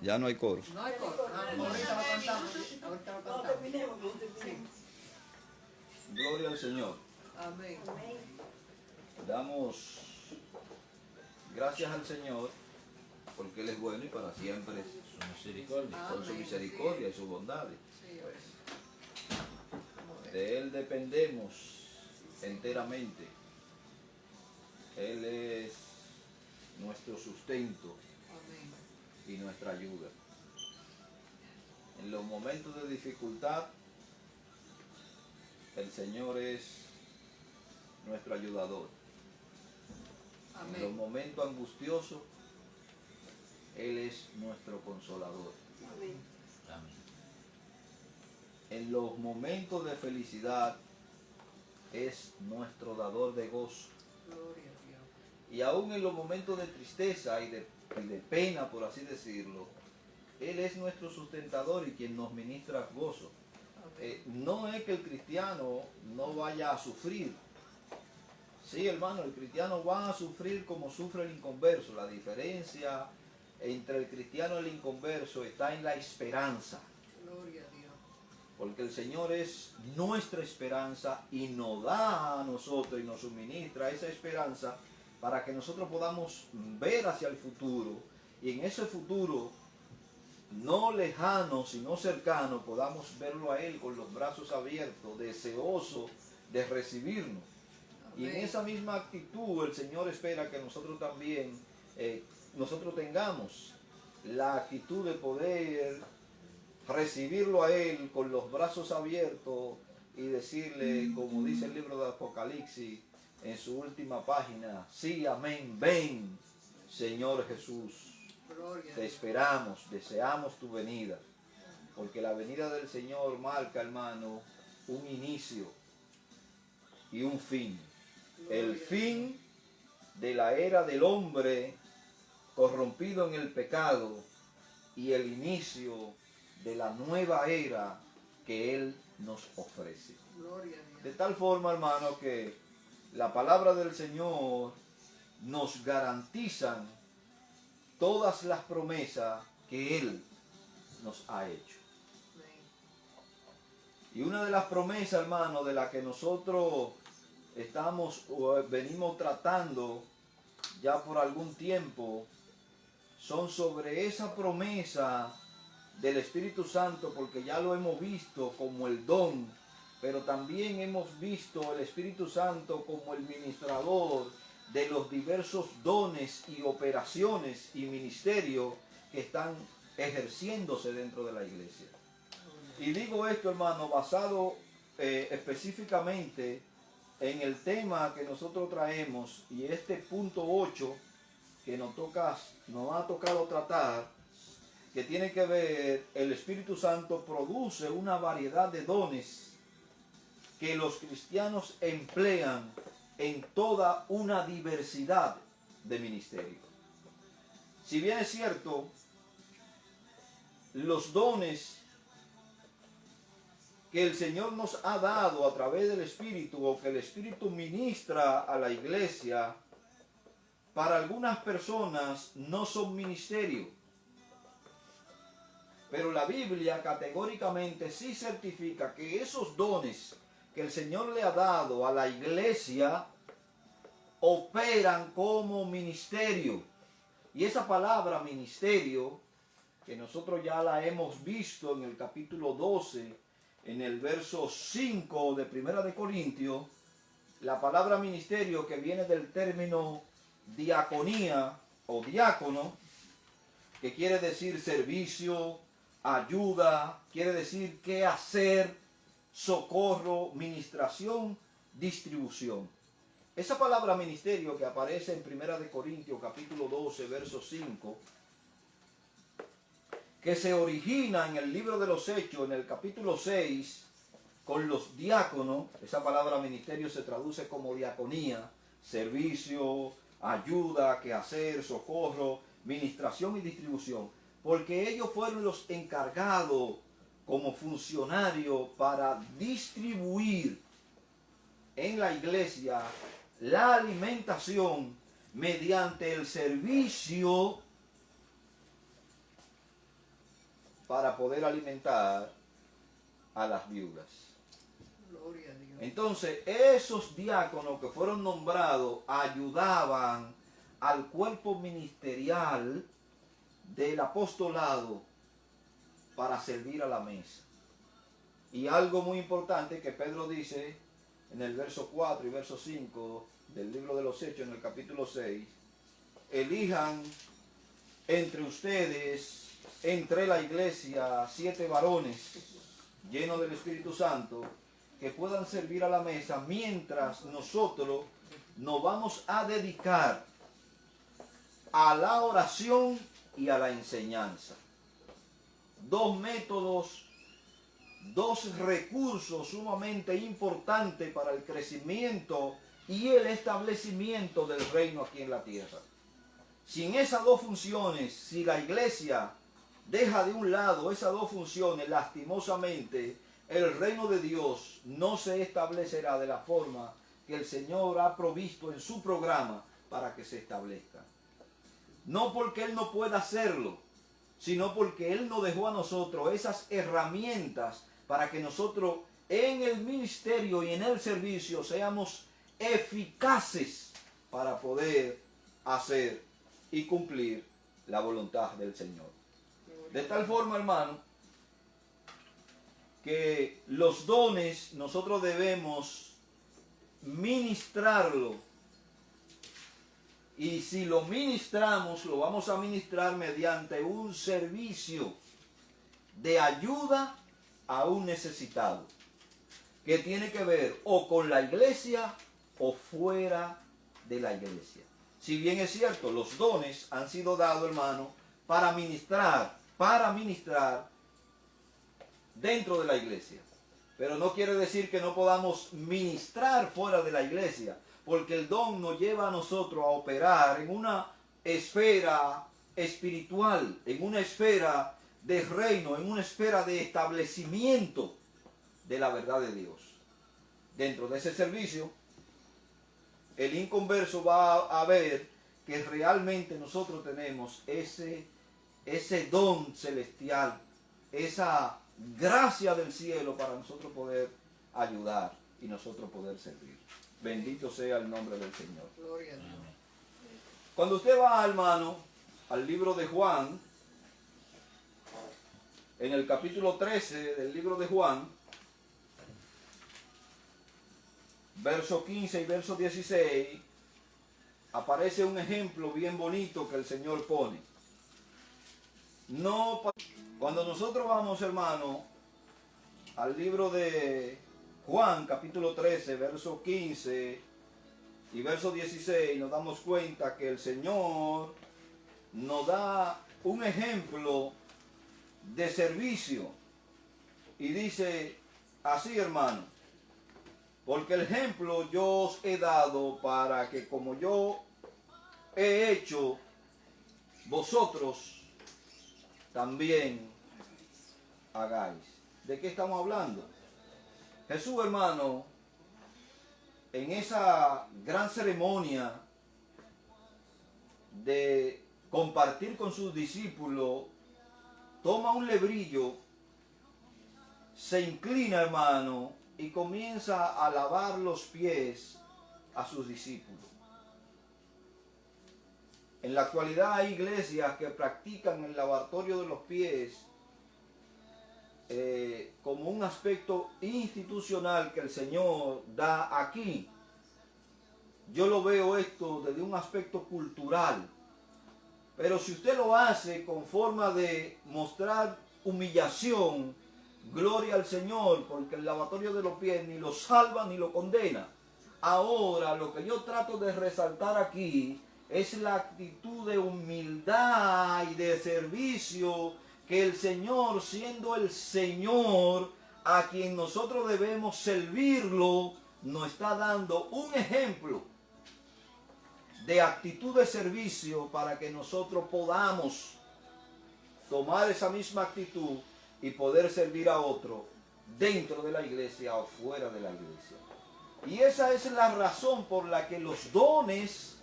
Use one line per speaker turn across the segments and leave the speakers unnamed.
Ya no hay coro.
No hay coro. Ahorita lo cantamos. Ahorita lo cantamos. Sí.
Gloria al Señor.
Amén.
Damos gracias al Señor porque Él es bueno y para siempre
Su misericordia.
con su misericordia y sus bondades.
Sí,
De Él dependemos enteramente. Él es nuestro sustento
amén.
y nuestra ayuda. En los momentos de dificultad, el Señor es nuestro ayudador. En los
Amén.
momentos angustiosos, Él es nuestro consolador.
Amén.
Amén.
En los momentos de felicidad, es nuestro dador de gozo.
Gloria a Dios.
Y aún en los momentos de tristeza y de pena, por así decirlo, Él es nuestro sustentador y quien nos ministra gozo.
Amén.
No es que el cristiano no vaya a sufrir. Sí, hermano, el cristiano va a sufrir como sufre el inconverso. La diferencia entre el cristiano y el inconverso está en la esperanza.
Gloria a Dios.
Porque el Señor es nuestra esperanza y nos da a nosotros y nos suministra esa esperanza para que nosotros podamos ver hacia el futuro y en ese futuro no lejano sino cercano podamos verlo a Él con los brazos abiertos, deseoso de recibirnos. Y en
Amén.
esa misma actitud el Señor espera que nosotros también nosotros tengamos la actitud de poder recibirlo a Él con los brazos abiertos y decirle, como dice el libro de Apocalipsis en su última página, sí, amén, ven, Señor Jesús,
Gloria a
te
Dios.
esperamos, deseamos tu venida, porque la venida del Señor marca, hermano, un inicio y un fin. El fin de la era del hombre corrompido en el pecado y el inicio de la nueva era que Él nos ofrece.
Gloria a Dios.
De tal forma, hermano, que la palabra del Señor nos garantizan todas las promesas que Él nos ha hecho.
Amén.
Y una de las promesas, hermano, de la que nosotros venimos tratando ya por algún tiempo, son sobre esa promesa del Espíritu Santo, porque ya lo hemos visto como el don, pero también hemos visto el Espíritu Santo como el ministrador de los diversos dones y operaciones y ministerios que están ejerciéndose dentro de la iglesia. Y digo esto, hermano, basado específicamente en el tema que nosotros traemos y este punto 8 que nos ha tocado tratar, que tiene que ver, el Espíritu Santo produce una variedad de dones que los cristianos emplean en toda una diversidad de ministerios. Si bien es cierto, los dones que el Señor nos ha dado a través del Espíritu o que el Espíritu ministra a la iglesia, para algunas personas no son ministerios. Pero la Biblia categóricamente sí certifica que esos dones que el Señor le ha dado a la iglesia operan como ministerio. Y esa palabra ministerio, que nosotros ya la hemos visto en el capítulo 12, en el verso 5 de Primera de Corintios, la palabra ministerio, que viene del término diaconía o diácono, que quiere decir servicio, ayuda, quiere decir qué hacer, socorro, ministración, distribución. Esa palabra ministerio que aparece en Primera de Corintios capítulo 12, verso 5, que se origina en el libro de los Hechos, en el capítulo 6, con los diáconos. Esa palabra ministerio se traduce como diaconía, servicio, ayuda, quehacer, socorro, ministración y distribución, porque ellos fueron los encargados como funcionarios para distribuir en la iglesia la alimentación mediante el servicio para poder alimentar a las viudas.
Gloria a Dios.
Entonces, esos diáconos que fueron nombrados ayudaban al cuerpo ministerial del apostolado para servir a la mesa. Y algo muy importante que Pedro dice en el verso 4 y verso 5 del libro de los Hechos, en el capítulo 6, elijan entre ustedes, entre la iglesia, 7 varones llenos del Espíritu Santo, que puedan servir a la mesa mientras nosotros nos vamos a dedicar a la oración y a la enseñanza. 2 métodos, 2 recursos sumamente importantes para el crecimiento y el establecimiento del reino aquí en la tierra. Sin esas 2 funciones, si la iglesia deja de un lado esas 2 funciones, lastimosamente, el reino de Dios no se establecerá de la forma que el Señor ha provisto en su programa para que se establezca. No porque Él no pueda hacerlo, sino porque Él nos dejó a nosotros esas herramientas para que nosotros en el ministerio y en el servicio seamos eficaces para poder hacer y cumplir la voluntad del Señor. De tal forma, hermano, que los dones nosotros debemos ministrarlo. Y si lo ministramos, lo vamos a ministrar mediante un servicio de ayuda a un necesitado, que tiene que ver o con la iglesia o fuera de la iglesia. Si bien es cierto, los dones han sido dados, hermano, para ministrar dentro de la iglesia. Pero no quiere decir que no podamos ministrar fuera de la iglesia, porque el don nos lleva a nosotros a operar en una esfera espiritual, en una esfera de reino, en una esfera de establecimiento de la verdad de Dios. Dentro de ese servicio, el inconverso va a ver que realmente nosotros tenemos ese don celestial, esa gracia del cielo para nosotros poder ayudar y nosotros poder servir. Bendito sea el nombre del Señor.
Gloria a Dios.
Cuando usted va, hermano, al libro de Juan, en el capítulo 13 del libro de Juan, verso 15 y verso 16, aparece un ejemplo bien bonito que el Señor pone. Cuando nosotros vamos, hermano, al libro de Juan, capítulo 13, verso 15 y verso 16, nos damos cuenta que el Señor nos da un ejemplo de servicio. Y dice así, hermano: porque el ejemplo yo os he dado para que como yo he hecho, vosotros también hagáis. ¿De qué estamos hablando? Jesús, hermano, en esa gran ceremonia de compartir con sus discípulos, toma un lebrillo, se inclina, hermano, y comienza a lavar los pies a sus discípulos. En la actualidad hay iglesias que practican el lavatorio de los pies como un aspecto institucional que el Señor da aquí. Yo lo veo esto desde un aspecto cultural. Pero si usted lo hace con forma de mostrar humillación, gloria al Señor, porque el lavatorio de los pies ni lo salva ni lo condena. Ahora, lo que yo trato de resaltar aquí es la actitud de humildad y de servicio que el Señor, siendo el Señor a quien nosotros debemos servirlo, nos está dando un ejemplo de actitud de servicio para que nosotros podamos tomar esa misma actitud y poder servir a otro dentro de la iglesia o fuera de la iglesia. Y esa es la razón por la que los dones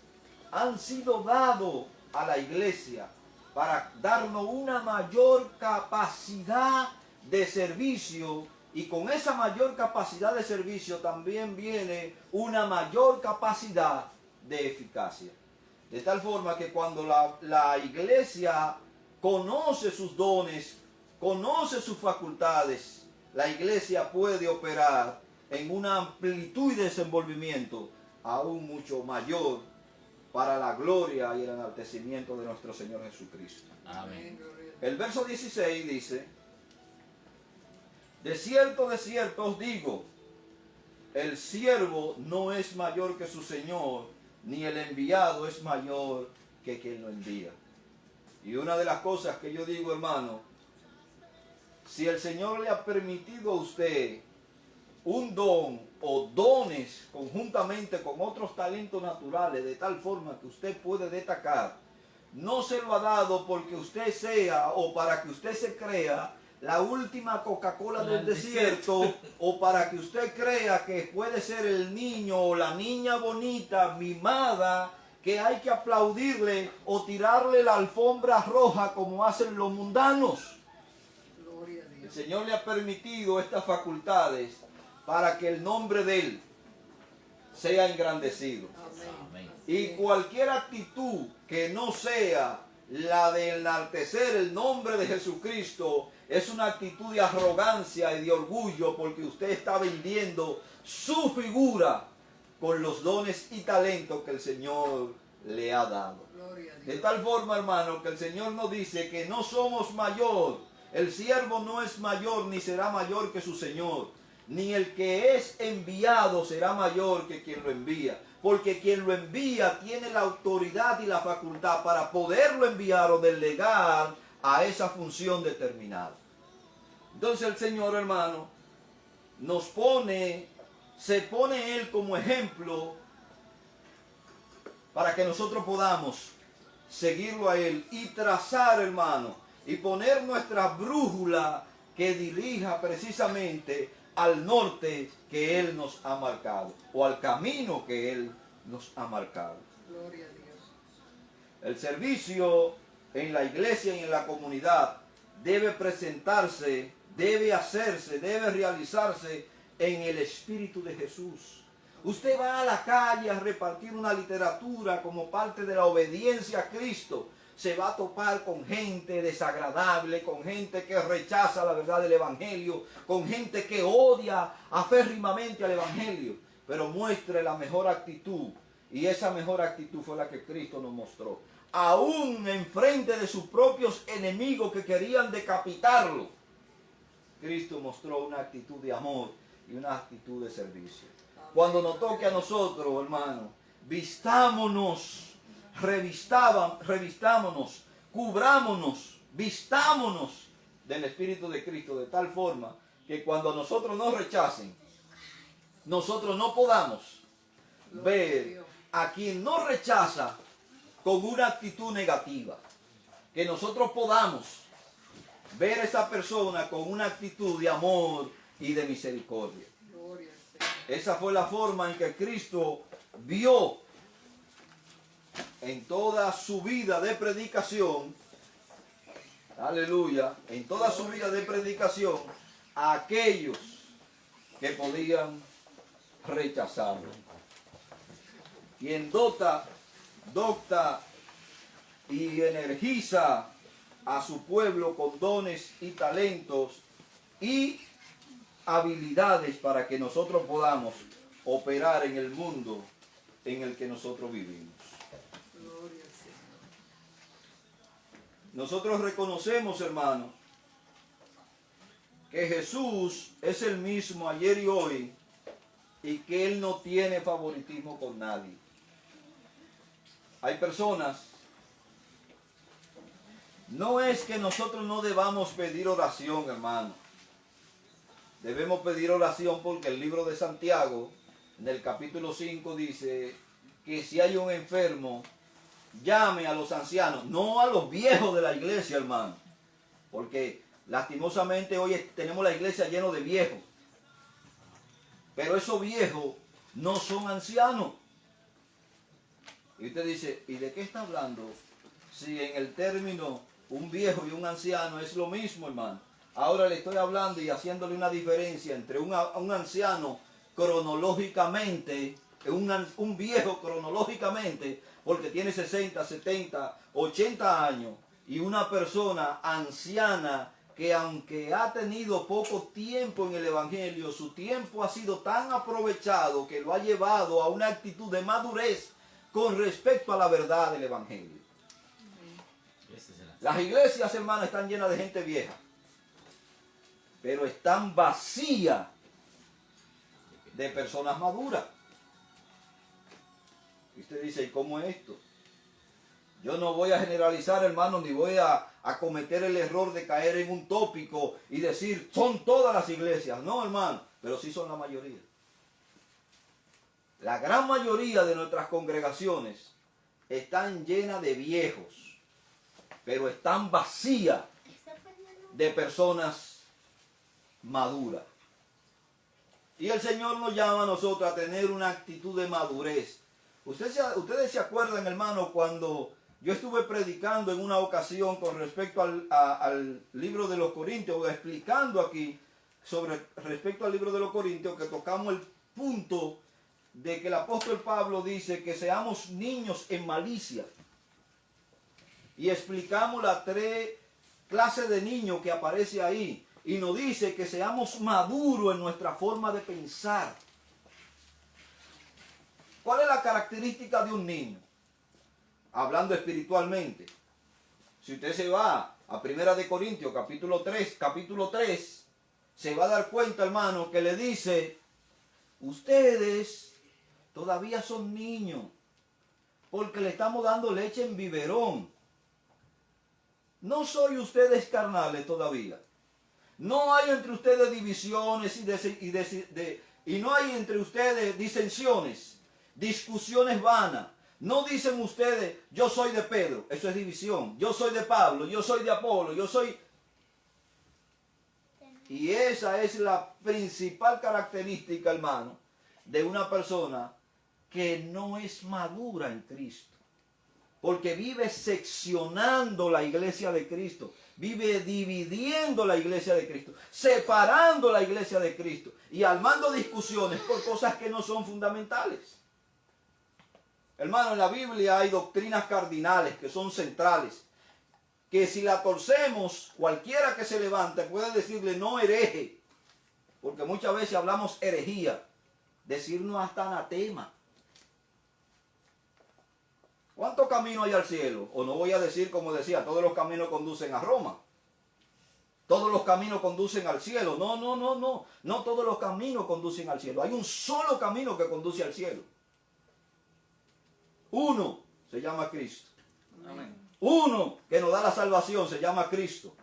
han sido dados a la iglesia. para darnos una mayor capacidad de servicio, y con esa mayor capacidad de servicio también viene una mayor capacidad de eficacia. De tal forma que cuando la iglesia conoce sus dones, conoce sus facultades, la iglesia puede operar en una amplitud y desenvolvimiento aún mucho mayor para la gloria y el enaltecimiento de nuestro Señor Jesucristo.
Amén.
El verso 16 dice: de cierto os digo, el siervo no es mayor que su Señor, ni el enviado es mayor que quien lo envía. Y una de las cosas que yo digo, hermano, si el Señor le ha permitido a usted un don o dones conjuntamente con otros talentos naturales, de tal forma que usted puede destacar, no se lo ha dado porque usted sea o para que usted se crea la última Coca-Cola del desierto, o para que usted crea que puede ser el niño o la niña bonita, mimada, que hay que aplaudirle o tirarle la alfombra roja como hacen los mundanos. El Señor le ha permitido estas facultades para que el nombre de Él sea engrandecido.
Amén.
Y cualquier actitud que no sea la de enaltecer el nombre de Jesucristo es una actitud de arrogancia y de orgullo, porque usted está vendiendo su figura con los dones y talentos que el Señor le ha dado. De tal forma, hermano, que el Señor nos dice que no somos mayor. El siervo no es mayor ni será mayor que su Señor, ni el que es enviado será mayor que quien lo envía, porque quien lo envía tiene la autoridad y la facultad para poderlo enviar o delegar a esa función determinada. Entonces el Señor, hermano, se pone Él como ejemplo para que nosotros podamos seguirlo a Él y trazar, hermano, y poner nuestra brújula que dirija precisamente al norte que Él nos ha marcado, o al camino que Él nos ha marcado.
Gloria a Dios.
El servicio en la iglesia y en la comunidad debe presentarse, debe hacerse, debe realizarse en el Espíritu de Jesús. Usted va a la calle a repartir una literatura como parte de la obediencia a Cristo. Se va a topar con gente desagradable, con gente que rechaza la verdad del Evangelio, con gente que odia aférrimamente al Evangelio, pero muestre la mejor actitud, y esa mejor actitud fue la que Cristo nos mostró. Aún en frente de sus propios enemigos que querían decapitarlo, Cristo mostró una actitud de amor y una actitud de servicio. Cuando nos toque a nosotros, hermano, vistámonos, revistámonos, cubrámonos, vistámonos del Espíritu de Cristo, de tal forma que cuando nosotros nos rechacen, nosotros no podamos ver a quien nos rechaza con una actitud negativa. Que nosotros podamos ver a esa persona con una actitud de amor y de misericordia. Esa fue la forma en que Cristo vio en toda su vida de predicación, aleluya, en toda su vida de predicación, a aquellos que podían rechazarlo. Quien dota y energiza a su pueblo con dones y talentos y habilidades para que nosotros podamos operar en el mundo en el que nosotros vivimos. Nosotros reconocemos, hermanos, que Jesús es el mismo ayer y hoy, y que Él no tiene favoritismo con nadie. Hay personas, no es que nosotros no debamos pedir oración, hermano. Debemos pedir oración porque el libro de Santiago, en el capítulo 5, dice que si hay un enfermo, llame a los ancianos, no a los viejos de la iglesia, hermano. Porque lastimosamente hoy tenemos la iglesia llena de viejos. Pero esos viejos no son ancianos. Y usted dice, ¿y de qué está hablando? si en el término un viejo y un anciano es lo mismo, hermano. Ahora le estoy hablando y haciéndole una diferencia entre un anciano cronológicamente, un viejo cronológicamente, porque tiene 60, 70, 80 años, y una persona anciana que aunque ha tenido poco tiempo en el Evangelio, su tiempo ha sido tan aprovechado que lo ha llevado a una actitud de madurez con respecto a la verdad del Evangelio. Las iglesias, hermanos, están llenas de gente vieja, pero están vacías de personas maduras. Y usted dice, ¿y cómo es esto? Yo no voy a generalizar, hermano, ni voy a cometer el error de caer en un tópico y decir, son todas las iglesias. No, hermano, pero sí son la mayoría. La gran mayoría de nuestras congregaciones están llenas de viejos, pero están vacías de personas maduras. Y el Señor nos llama a nosotros a tener una actitud de madurez. Ustedes se acuerdan, hermano, cuando yo estuve predicando en una ocasión con respecto al libro de los Corintios, o explicando aquí respecto al libro de los Corintios, que tocamos el punto de que el apóstol Pablo dice que seamos niños en malicia. Y explicamos las 3 clases de niños que aparece ahí. Y nos dice que seamos maduros en nuestra forma de pensar. ¿Cuál es la característica de un niño? Hablando espiritualmente. Si usted se va a 1 Corintios capítulo 3, se va a dar cuenta, hermano, que le dice, ustedes todavía son niños, porque le estamos dando leche en biberón. No soy ustedes carnales todavía. No hay entre ustedes divisiones y no hay entre ustedes disensiones, discusiones vanas. No dicen ustedes, yo soy de Pedro, eso es división. Yo soy de Pablo, yo soy de Apolo, yo soy... Y esa es la principal característica, hermano, de una persona que no es madura en Cristo. Porque vive seccionando la iglesia de Cristo. Vive dividiendo la iglesia de Cristo. Separando la iglesia de Cristo. Y armando discusiones por cosas que no son fundamentales. Hermano, en la Biblia hay doctrinas cardinales que son centrales. Que si la torcemos, cualquiera que se levante puede decirle no hereje. Porque muchas veces hablamos herejía. Decirnos hasta anatema. ¿Cuántos caminos hay al cielo? O no voy a decir como decía, todos los caminos conducen a Roma. Todos los caminos conducen al cielo. No. No todos los caminos conducen al cielo. Hay un solo camino que conduce al cielo. Uno se llama Cristo.
Amén.
Uno que nos da la salvación se llama Cristo.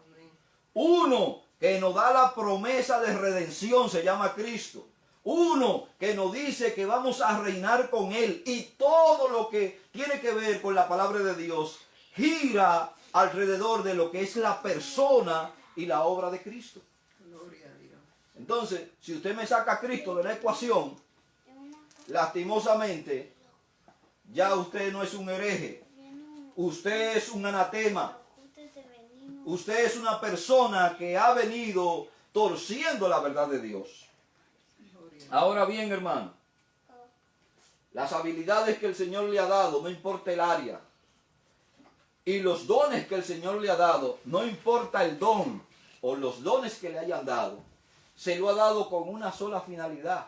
Uno que nos da la promesa de redención se llama Cristo. Uno que nos dice que vamos a reinar con Él. Y todo lo que tiene que ver con la palabra de Dios gira alrededor de lo que es la persona y la obra de Cristo.
Gloria a Dios.
Entonces, si usted me saca a Cristo de la ecuación, lastimosamente, ya usted no es un hereje. Usted es un anatema. Usted es una persona que ha venido torciendo la verdad de Dios. Ahora bien, hermano, las habilidades que el Señor le ha dado, no importa el área, y los dones que el Señor le ha dado, no importa el don o los dones que le hayan dado, se lo ha dado con una sola finalidad.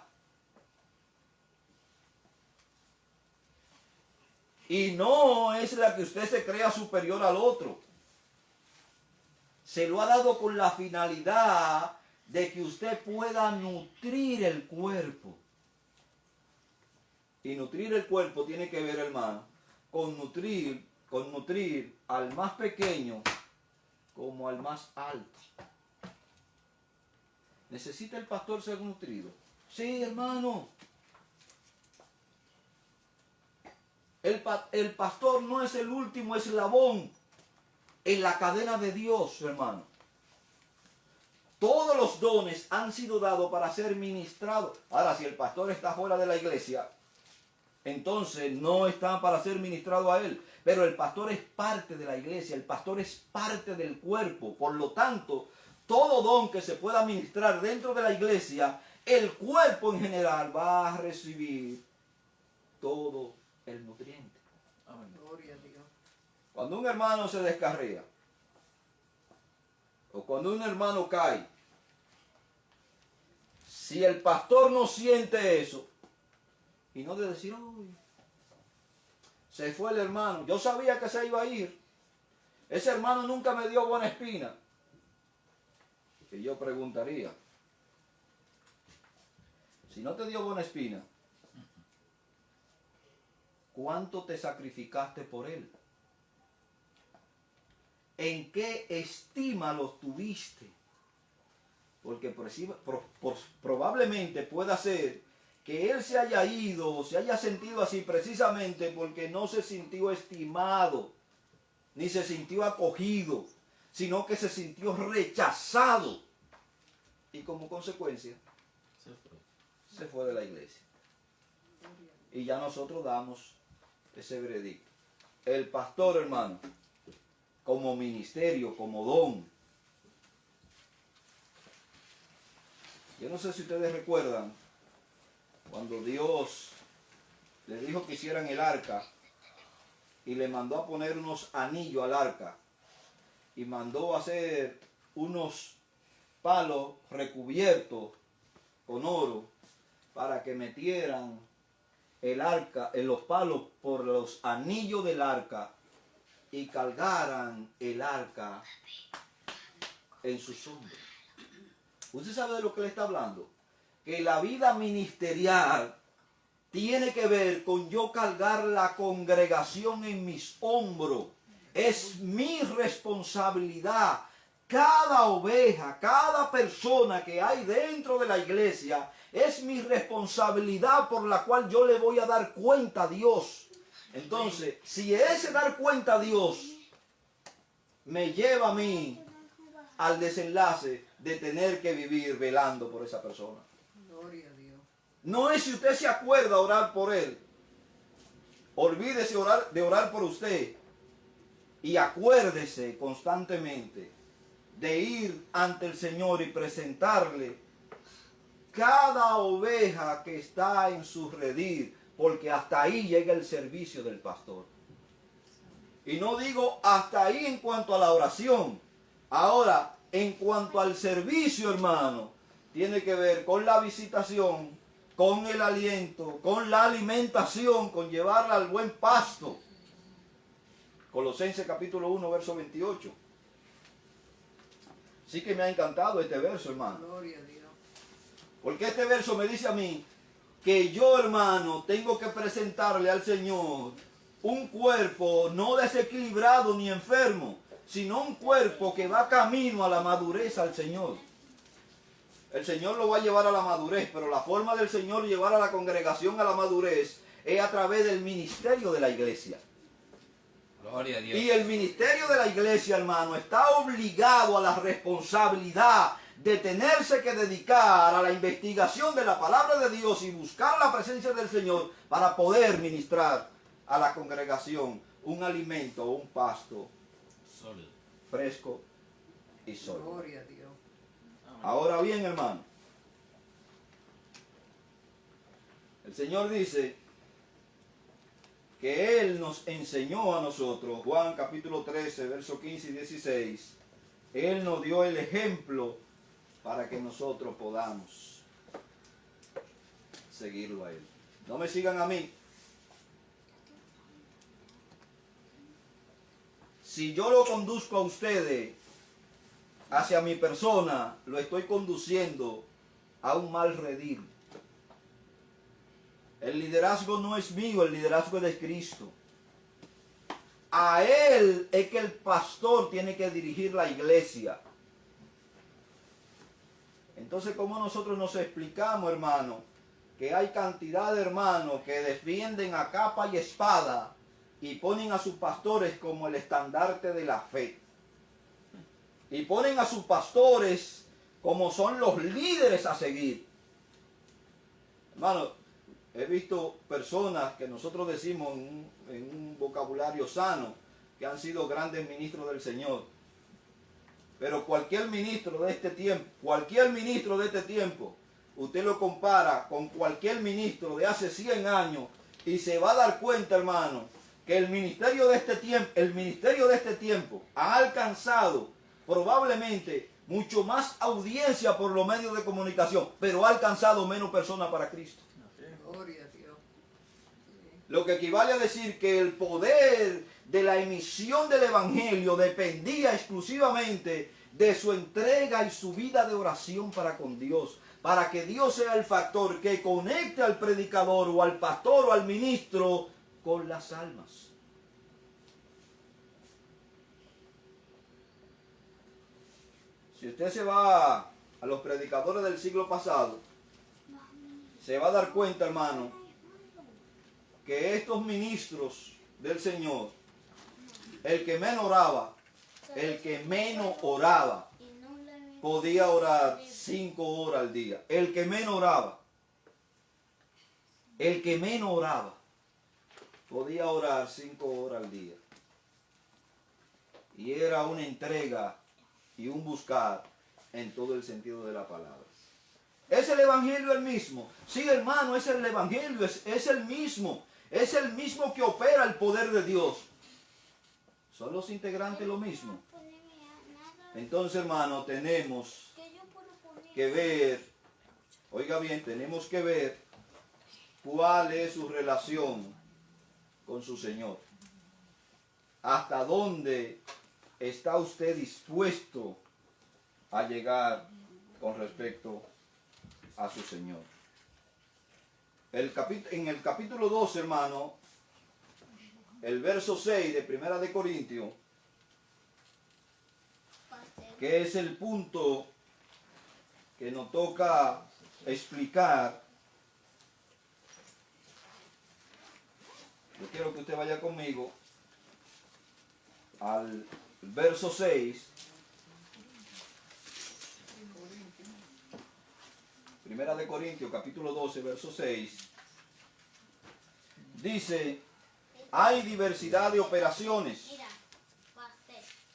Y no es la que usted se crea superior al otro. Se lo ha dado con la finalidad de que usted pueda nutrir el cuerpo. Y nutrir el cuerpo tiene que ver, hermano, con nutrir al más pequeño como al más alto. ¿Necesita el pastor ser nutrido? Sí, hermano. El pastor no es el último eslabón en la cadena de Dios, hermano. Todos los dones han sido dados para ser ministrados. Ahora, si el pastor está fuera de la iglesia, entonces no están para ser ministrados a él. Pero el pastor es parte de la iglesia, el pastor es parte del cuerpo. Por lo tanto, todo don que se pueda ministrar dentro de la iglesia, el cuerpo en general va a recibir todo el nutriente. Amén.
Gloria a Dios.
Cuando un hermano se descarría, o cuando un hermano cae, si el pastor no siente eso, y no de decir, uy, se fue el hermano, yo sabía que se iba a ir, ese hermano nunca me dio buena espina, y yo preguntaría, si no te dio buena espina, ¿cuánto te sacrificaste por él? ¿En qué estima los tuviste? Porque probablemente pueda ser que él se haya ido, se haya sentido así precisamente porque no se sintió estimado, ni se sintió acogido, sino que se sintió rechazado. Y como consecuencia, se fue de la iglesia. Y ya nosotros damos ese veredicto. El pastor, hermano, como ministerio, como don. Yo no sé si ustedes recuerdan cuando Dios les dijo que hicieran el arca y le mandó a poner unos anillos al arca y mandó a hacer unos palos recubiertos con oro para que metieran el arca, en los palos por los anillos del arca y cargaran el arca en sus hombros. ¿Usted sabe de lo que le está hablando? Que la vida ministerial tiene que ver con yo cargar la congregación en mis hombros. Es mi responsabilidad. Cada oveja, cada persona que hay dentro de la iglesia, es mi responsabilidad por la cual yo le voy a dar cuenta a Dios. Entonces, si ese dar cuenta a Dios me lleva a mí al desenlace de tener que vivir velando por esa persona.
Gloria a Dios.
No es si usted se acuerda orar por él. Olvídese de orar por usted. Y acuérdese constantemente de ir ante el Señor y presentarle cada oveja que está en su redil, porque hasta ahí llega el servicio del pastor. Y no digo hasta ahí en cuanto a la oración. Ahora, en cuanto al servicio, hermano, tiene que ver con la visitación, con el aliento, con la alimentación, con llevarla al buen pasto. Colosenses capítulo 1, verso 28. Sí que me ha encantado este verso, hermano.
Gloria a Dios.
Porque este verso me dice a mí que yo, hermano, tengo que presentarle al Señor un cuerpo no desequilibrado ni enfermo, sino un cuerpo que va camino a la madurez al Señor. El Señor lo va a llevar a la madurez, pero la forma del Señor llevar a la congregación a la madurez es a través del ministerio de la iglesia.
Gloria a Dios.
Y el ministerio de la iglesia, hermano, está obligado a la responsabilidad de tenerse que dedicar a la investigación de la palabra de Dios y buscar la presencia del Señor para poder ministrar a la congregación un alimento o un pasto
Sólido.
fresco y sólido.
Gloria a Dios.
Ahora bien, hermano, el Señor dice que Él nos enseñó a nosotros, Juan capítulo 13, versos 15 y 16, Él nos dio el ejemplo para que nosotros podamos seguirlo a Él. No me sigan a mí. Si yo lo conduzco a ustedes hacia mi persona, lo estoy conduciendo a un mal redil. El liderazgo no es mío, el liderazgo es de Cristo. A Él es que el pastor tiene que dirigir la iglesia. Entonces, ¿cómo nosotros nos explicamos, hermano, que hay cantidad de hermanos que defienden a capa y espada y ponen a sus pastores como el estandarte de la fe? Y ponen a sus pastores como son los líderes a seguir. Hermano, He visto personas que nosotros decimos en un vocabulario sano, que han sido grandes ministros del Señor. Pero cualquier ministro de este tiempo, usted lo compara con cualquier ministro de hace 100 años y se va a dar cuenta, hermano, que el ministerio de este tiempo ha alcanzado probablemente mucho más audiencia por los medios de comunicación, pero ha alcanzado menos personas para Cristo.
Gloria a Dios.
Lo que equivale a decir que el poder de la emisión del evangelio dependía exclusivamente de su entrega y su vida de oración para con Dios, para que Dios sea el factor que conecte al predicador o al pastor o al ministro con las almas. Si usted se va a los predicadores del siglo pasado, se va a dar cuenta, hermano, que estos ministros del Señor, el que menos oraba, podía orar 5 horas al día. El que menos oraba, podía orar 5 horas al día. Y era una entrega y un buscar en todo el sentido de la palabra. ¿Es el evangelio el mismo? Sí, hermano, es el evangelio, es el mismo. Es el mismo que opera el poder de Dios. ¿Son los integrantes lo mismo? Entonces, hermano, tenemos que ver, oiga bien, tenemos que ver cuál es su relación con su Señor. ¿Hasta dónde está usted dispuesto a llegar con respecto a su Señor? En el capítulo 12, hermano, el verso 6 de Primera de Corintios, que es el punto que nos toca explicar. Yo quiero que usted vaya conmigo al verso 6. Primera de Corintios, capítulo 12, verso 6. Dice, hay diversidad de operaciones.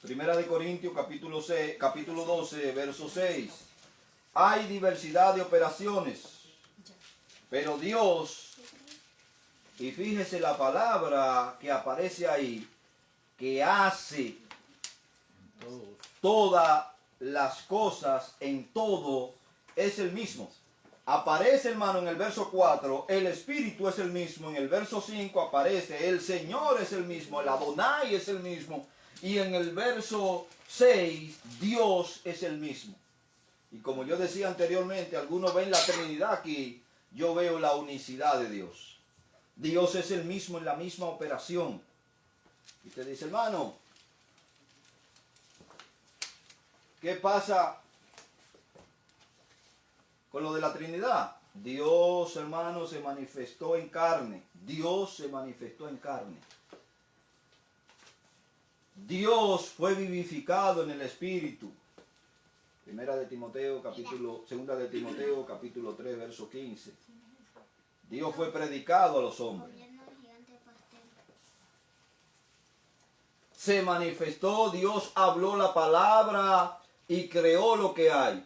Primera de Corintios, capítulo 12, verso 6. Hay diversidad de operaciones, pero Dios, y fíjese la palabra que aparece ahí, que hace todas las cosas en todo, es el mismo. Aparece, hermano, en el verso 4, el Espíritu es el mismo. En el verso 5 aparece, el Señor es el mismo, el Adonai es el mismo. Y en el verso 6, Dios es el mismo. Y como yo decía anteriormente, algunos ven la Trinidad aquí, yo veo la unicidad de Dios. Dios es el mismo en la misma operación. Y usted dice, hermano, ¿qué pasa con lo de la Trinidad? Dios, hermano, se manifestó en carne. Dios se manifestó en carne. Dios fue vivificado en el Espíritu. Segunda de Timoteo, capítulo 3, verso 15. Dios fue predicado a los hombres. Se manifestó, Dios habló la palabra y creó lo que hay.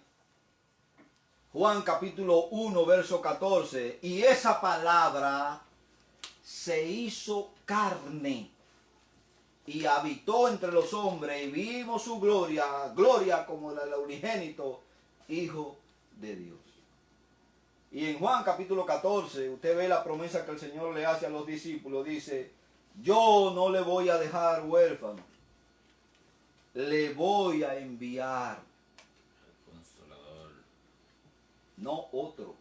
Juan capítulo 1, verso 14. Y esa palabra se hizo carne y habitó entre los hombres y vimos su gloria, gloria como la del unigénito Hijo de Dios. Y en Juan capítulo 14, usted ve la promesa que el Señor le hace a los discípulos. Dice, yo no le voy a dejar huérfano, le voy a enviar.
Consolador.
No otro.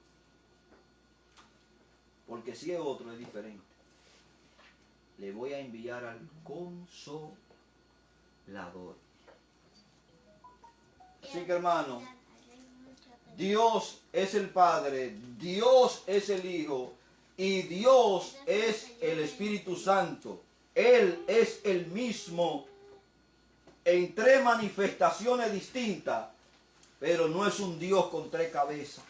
Porque si es otro es diferente. Le voy a enviar al Consolador. Así que, hermano, Dios es el Padre, Dios es el Hijo y Dios es el Espíritu Santo. Él es el mismo en 3 manifestaciones distintas, pero no es un Dios con 3 cabezas.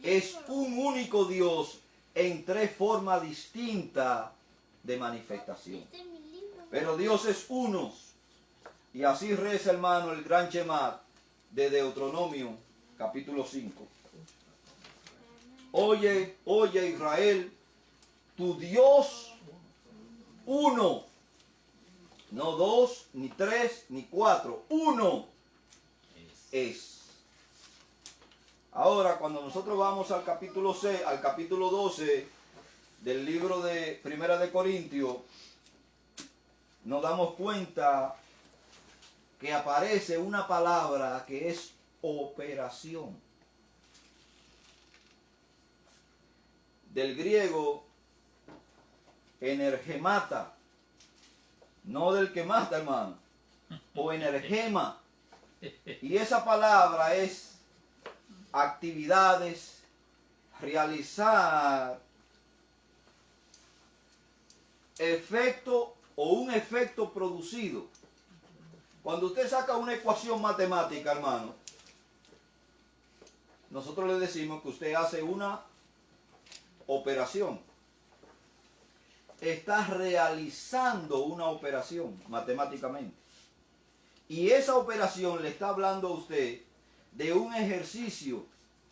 Es un único Dios en tres formas distintas de manifestación. Pero Dios es uno. Y así reza, hermano, el gran Shema de Deuteronomio, capítulo 5. Oye, oye Israel, tu Dios uno. No dos, ni tres, ni cuatro. Uno es. Ahora, cuando nosotros vamos al capítulo 6, al capítulo 12 del libro de Primera de Corintios, nos damos cuenta que aparece una palabra que es operación. Del griego, energemata. No del que mata, hermano. O energema. Y esa palabra es actividades, realizar efecto o un efecto producido. Cuando usted saca una ecuación matemática, hermano, nosotros le decimos que usted hace una operación. Está realizando una operación matemáticamente. Y esa operación le está hablando a usted de un ejercicio,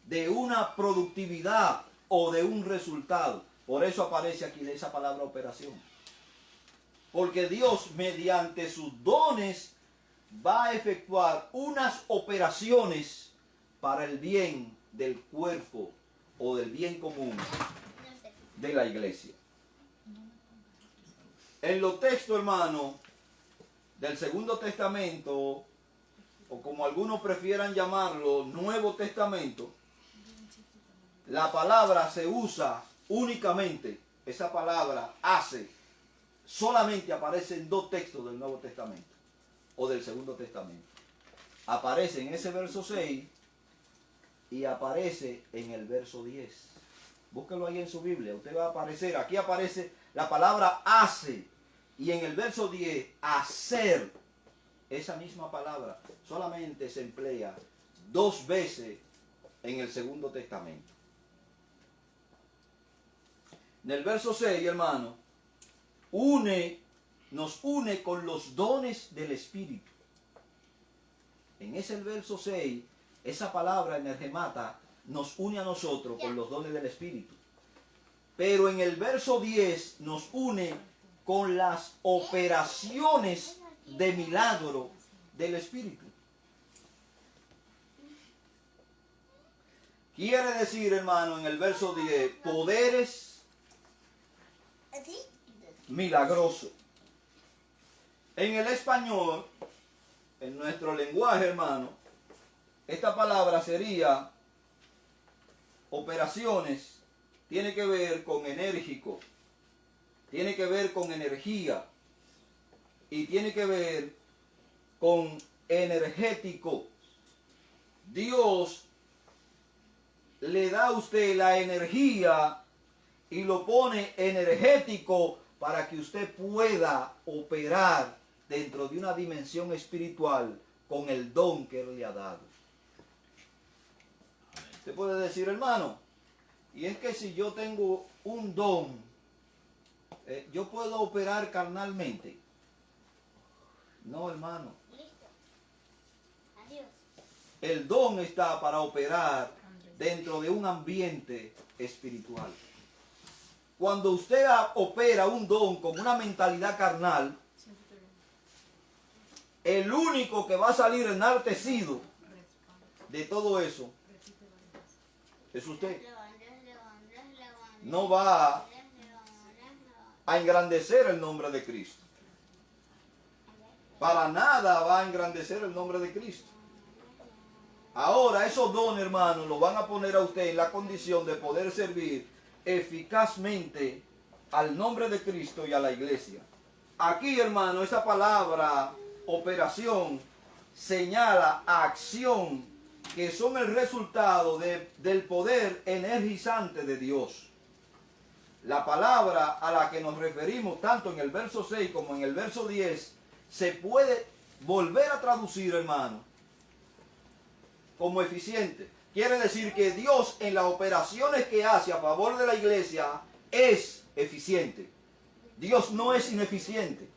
de una productividad o de un resultado. Por eso aparece aquí esa palabra operación. Porque Dios, mediante sus dones, va a efectuar unas operaciones para el bien del cuerpo o del bien común de la iglesia. En los textos, hermano, del Segundo Testamento, o como algunos prefieran llamarlo, Nuevo Testamento, la palabra se usa únicamente, esa palabra hace, solamente aparece en dos textos del Nuevo Testamento o del Segundo Testamento. Aparece en ese verso 6 y aparece en el verso 10. Búsquelo ahí en su Biblia, usted va a aparecer, aquí aparece la palabra hace y en el verso 10, hacer. Esa misma palabra solamente se emplea dos veces en el Segundo Testamento. En el verso 6, hermano, nos une con los dones del Espíritu. En ese verso 6, esa palabra energemata nos une a nosotros con los dones del Espíritu. Pero en el verso 10 nos une con las operaciones de milagro del Espíritu. Quiere decir, hermano, en el verso 10, poderes milagrosos. En el español, en nuestro lenguaje, hermano, esta palabra sería operaciones, tiene que ver con enérgico, tiene que ver con energía y tiene que ver con energético. Dios le da a usted la energía y lo pone energético para que usted pueda operar dentro de una dimensión espiritual con el don que Él le ha dado. Usted puede decir, hermano, y es que si yo tengo un don, yo puedo operar carnalmente. No, hermano. El don está para operar dentro de un ambiente espiritual. Cuando usted opera un don con una mentalidad carnal, el único que va a salir enaltecido de todo eso es usted. No va a engrandecer el nombre de Cristo. Para nada va a engrandecer el nombre de Cristo. Ahora esos dones, hermanos, lo van a poner a usted en la condición de poder servir eficazmente al nombre de Cristo y a la iglesia. Aquí, hermano, esa palabra operación señala acción, que son el resultado del poder energizante de Dios. La palabra a la que nos referimos tanto en el verso 6 como en el verso 10 se puede volver a traducir, hermano, como eficiente. Quiere decir que Dios en las operaciones que hace a favor de la iglesia es eficiente. Dios no es ineficiente.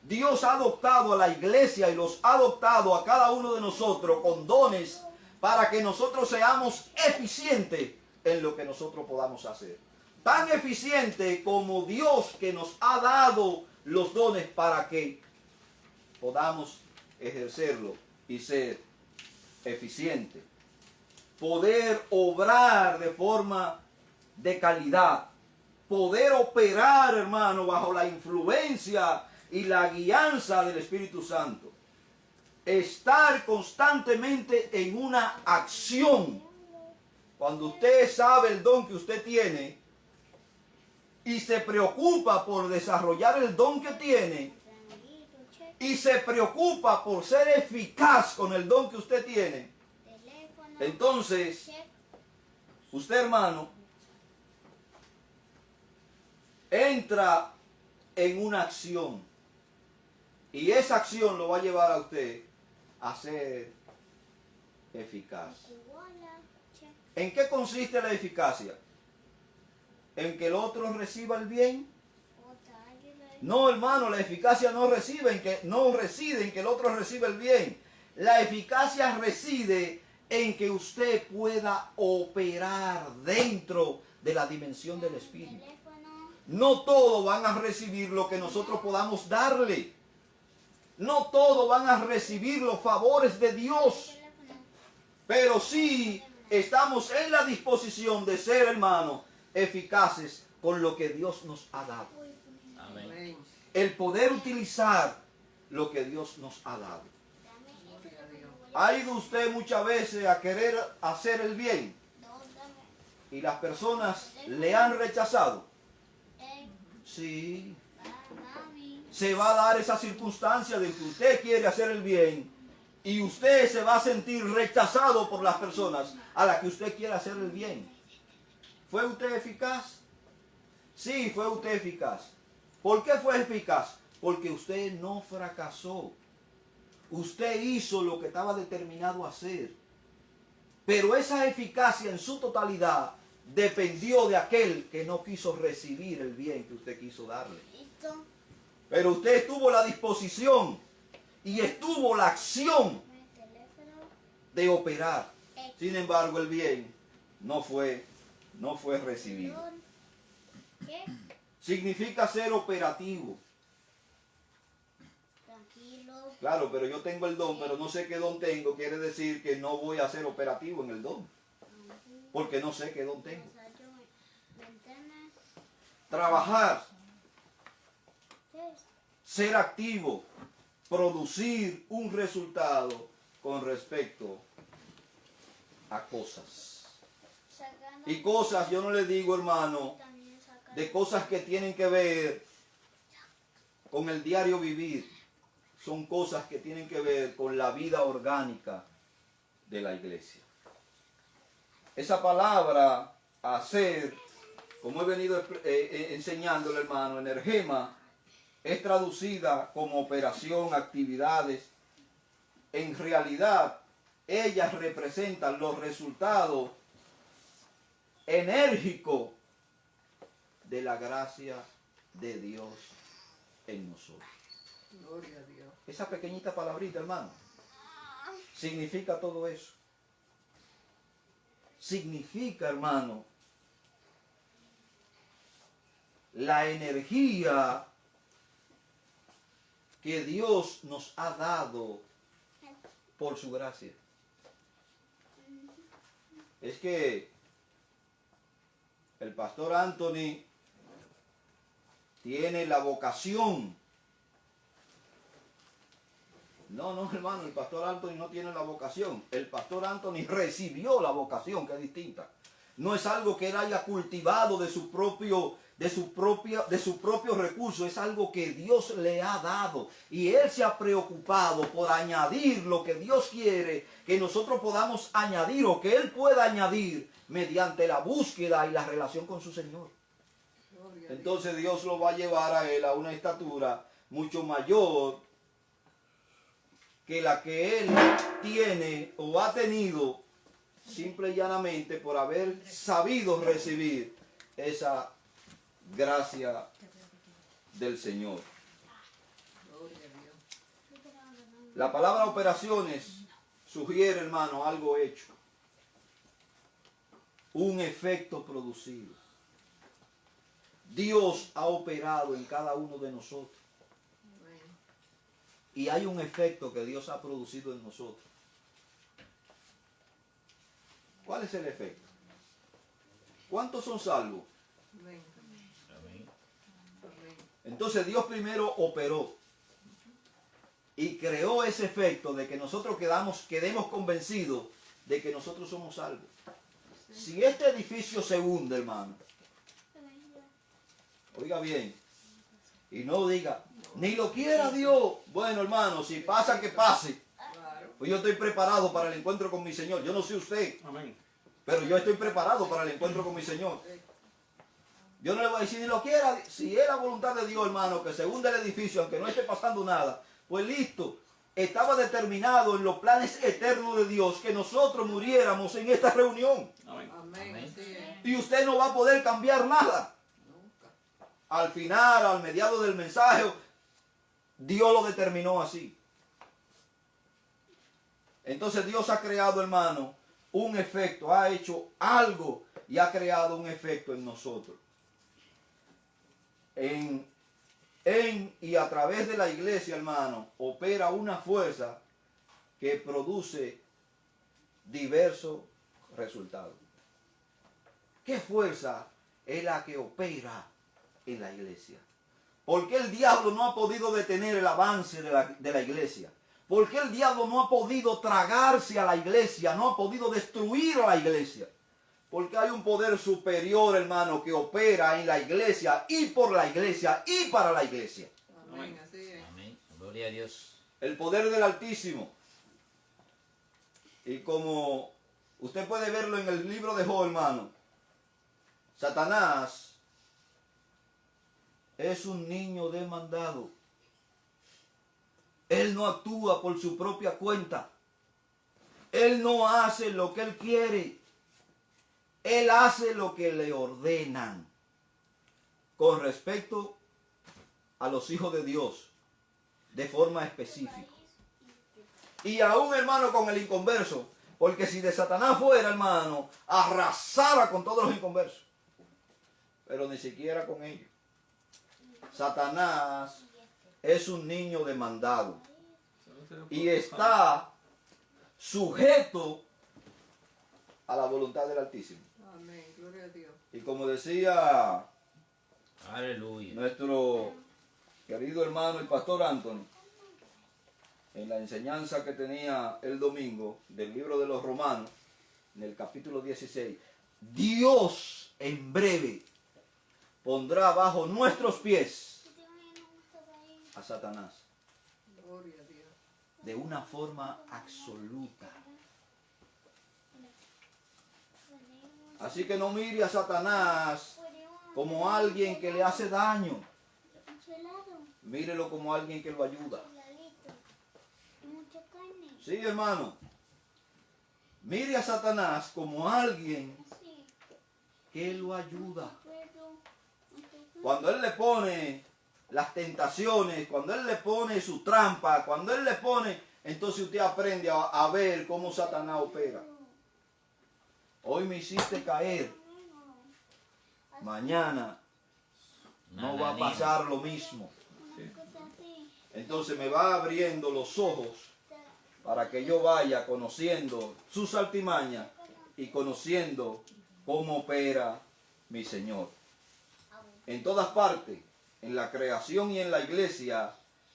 Dios ha adoptado a la iglesia y los ha adoptado a cada uno de nosotros con dones para que nosotros seamos eficientes en lo que nosotros podamos hacer. Tan eficiente como Dios que nos ha dado los dones para que podamos ejercerlo y ser eficiente. Poder obrar de forma de calidad. Poder operar, hermano, bajo la influencia y la guianza del Espíritu Santo. Estar constantemente en una acción. Cuando usted sabe el don que usted tiene y se preocupa por desarrollar el don que tiene y se preocupa por ser eficaz con el don que usted tiene, entonces usted, hermano, entra en una acción y esa acción lo va a llevar a usted a ser eficaz. ¿En qué consiste la eficacia? ¿En que el otro reciba el bien? No, hermano, la eficacia no reside en que el otro reciba el bien. La eficacia reside en que usted pueda operar dentro de la dimensión del Espíritu. No todos van a recibir lo que nosotros podamos darle. No todos van a recibir los favores de Dios. Pero sí estamos en la disposición de ser, hermano, eficaces con lo que Dios nos ha dado.
Amén.
El poder utilizar lo que Dios nos ha dado. ¿Ha ido usted muchas veces a querer hacer el bien y las personas le han rechazado? Sí. Se va a dar esa circunstancia de que usted quiere hacer el bien y usted se va a sentir rechazado por las personas a las que usted quiere hacer el bien. ¿Fue usted eficaz? Sí, fue usted eficaz. ¿Por qué fue eficaz? Porque usted no fracasó. Usted hizo lo que estaba determinado a hacer. Pero esa eficacia en su totalidad dependió de aquel que no quiso recibir el bien que usted quiso darle. Pero usted tuvo la disposición y estuvo la acción de operar. Sin embargo, el bien no fue recibido. Significa ser operativo. Claro, pero yo tengo el don, pero no sé qué don tengo. Quiere decir que no voy a ser operativo en el don. Porque no sé qué don tengo. Trabajar. Ser activo. Producir un resultado con respecto a cosas. Y cosas, yo no le digo, hermano, de cosas que tienen que ver con el diario vivir. Son cosas que tienen que ver con la vida orgánica de la iglesia. Esa palabra, hacer, como he venido enseñándole, hermano, energema, es traducida como operación, actividades. En realidad, ellas representan los resultados enérgicos de la gracia de Dios en nosotros.
Gloria a Dios.
Esa pequeñita palabrita, hermano, significa todo eso. Significa, hermano, la energía que Dios nos ha dado por su gracia. Es que el pastor Anthony tiene la vocación. No, hermano, el pastor Anthony no tiene la vocación. El pastor Anthony recibió la vocación, que es distinta. No es algo que él haya cultivado de su propio recurso, es algo que Dios le ha dado. Y él se ha preocupado por añadir lo que Dios quiere que nosotros podamos añadir o que él pueda añadir mediante la búsqueda y la relación con su Señor. Entonces Dios lo va a llevar a él a una estatura mucho mayor que la que él tiene o ha tenido simple y llanamente por haber sabido recibir esa gracia del Señor.
Gloria a Dios.
La palabra operaciones sugiere, hermano, algo hecho. Un efecto producido. Dios ha operado en cada uno de nosotros.
Amén.
Y hay un efecto que Dios ha producido en nosotros. ¿Cuál es el efecto? ¿Cuántos son salvos?
Amén.
Amén.
Amén.
Entonces Dios primero operó y creó ese efecto de que nosotros quedemos convencidos de que nosotros somos salvos. Si este edificio se hunde, hermano, oiga bien, y no diga, ni lo quiera Dios. Bueno, hermano, si pasa, que pase.
Claro.
Pues yo estoy preparado para el encuentro con mi Señor. Yo no sé usted,
Amén.
pero yo estoy preparado para el encuentro con mi Señor. Yo no le voy a decir ni lo quiera. Si es la voluntad de Dios, hermano, que se hunda el edificio, aunque no esté pasando nada, pues listo. Estaba determinado en los planes eternos de Dios que nosotros muriéramos en esta reunión.
Amén.
Amén.
Amén.
Así es.
Y usted no va a poder cambiar nada.
Nunca.
Al final, al mediado del mensaje, Dios lo determinó así. Entonces Dios ha creado, hermano, un efecto, ha hecho algo y ha creado un efecto en nosotros. En y a través de la iglesia, hermano, opera una fuerza que produce diversos resultados. ¿Qué fuerza es la que opera en la iglesia? ¿Por qué el diablo no ha podido detener el avance de la iglesia? ¿Por qué el diablo no ha podido tragarse a la iglesia? No ha podido destruir a la iglesia. Porque hay un poder superior, hermano, que opera en la iglesia y por la iglesia y para la iglesia.
Amén. Así es.
Amén. Gloria a Dios.
El poder del Altísimo. Y como usted puede verlo en el libro de Job, hermano, Satanás es un niño demandado. Él no actúa por su propia cuenta. Él no hace lo que él quiere. Él hace lo que le ordenan. Con respecto a los hijos de Dios, de forma específica. Y aún, hermano, con el inconverso. Porque si de Satanás fuera, hermano, arrasara con todos los inconversos. Pero ni siquiera con ellos. Satanás es un niño demandado. Y está sujeto a la voluntad del Altísimo.
Amén. Gloria a Dios.
Y como decía
Aleluya.
nuestro querido hermano el pastor Anthony, en la enseñanza que tenía el domingo del libro de los Romanos, en el capítulo 16, Dios en breve pondrá bajo nuestros pies a Satanás
Gloria a Dios.
de una forma absoluta. Así que no mire a Satanás como alguien que le hace daño. Mírelo como alguien que lo ayuda. Sí, hermano. Mire a Satanás como alguien que lo ayuda. Cuando él le pone las tentaciones, cuando él le pone su trampa, cuando él le pone, entonces usted aprende a ver cómo Satanás opera. Hoy me hiciste caer. Mañana no va a pasar lo mismo. Entonces me va abriendo los ojos para que yo vaya conociendo sus artimañas y conociendo cómo opera mi Señor. En todas partes, en la creación y en la iglesia,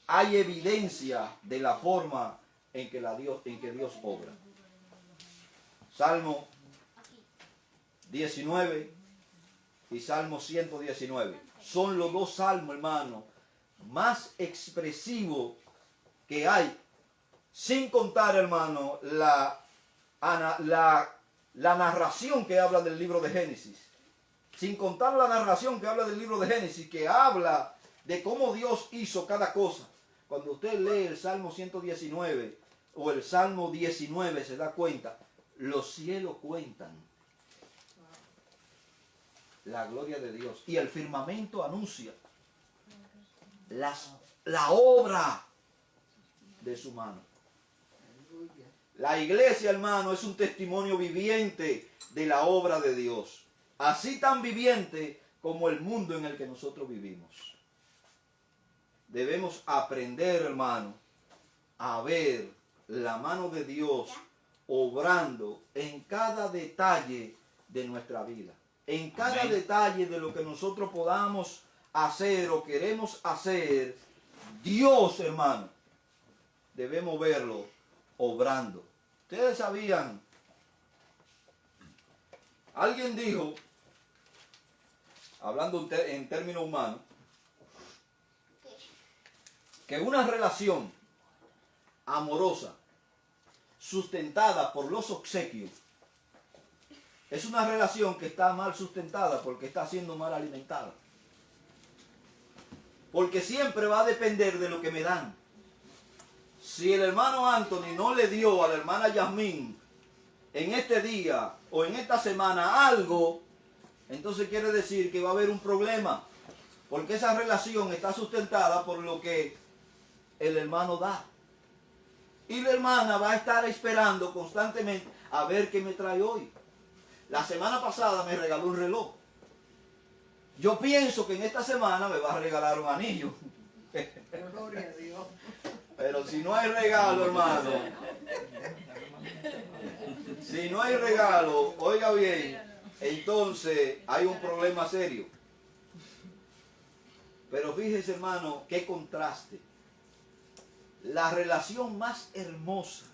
hay evidencia de la forma en que Dios obra. Salmo 19 y Salmo 119. Son los dos salmos, hermano, más expresivos que hay. Sin contar, hermano, la narración que habla del libro de Génesis. Sin contar la narración que habla del libro de Génesis, que habla de cómo Dios hizo cada cosa. Cuando usted lee el Salmo 119 o el Salmo 19, se da cuenta los cielos cuentan la gloria de Dios y el firmamento anuncia la obra de su mano. La iglesia, hermano, es un testimonio viviente de la obra de Dios. Así tan viviente como el mundo en el que nosotros vivimos. Debemos aprender, hermano, a ver la mano de Dios obrando en cada detalle de nuestra vida. En cada
Amén.
detalle de lo que nosotros podamos hacer o queremos hacer, Dios, hermano, debemos verlo obrando. Ustedes sabían, alguien dijo, hablando en términos humanos, que una relación amorosa sustentada por los obsequios es una relación que está mal sustentada porque está siendo mal alimentada. Porque siempre va a depender de lo que me dan. Si el hermano Anthony no le dio a la hermana Yasmín en este día o en esta semana algo, entonces quiere decir que va a haber un problema. Porque esa relación está sustentada por lo que el hermano da. Y la hermana va a estar esperando constantemente a ver qué me trae hoy. La semana pasada me regaló un reloj. Yo pienso que en esta semana me va a regalar un anillo.
Gloria a Dios.
Pero si no hay regalo, hermano. Si no hay regalo, oiga bien, entonces hay un problema serio. Pero fíjese, hermano, qué contraste. La relación más hermosa,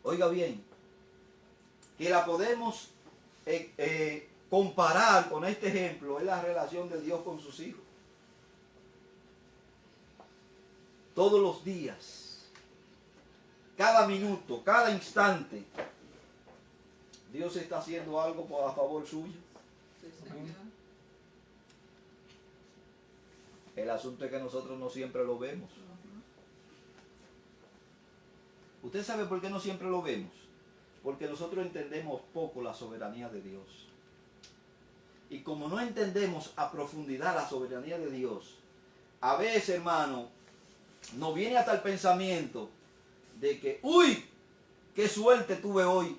oiga bien, que la podemos comparar con este ejemplo, es la relación de Dios con sus hijos. Todos los días, cada minuto, cada instante, Dios está haciendo algo a favor suyo.
Sí, Señor.
El asunto es que nosotros no siempre lo vemos. ¿Usted sabe por qué no siempre lo vemos? Porque nosotros entendemos poco la soberanía de Dios. Y como no entendemos a profundidad la soberanía de Dios, a veces, hermano, nos viene hasta el pensamiento de que, ¡uy! ¡Qué suerte tuve hoy!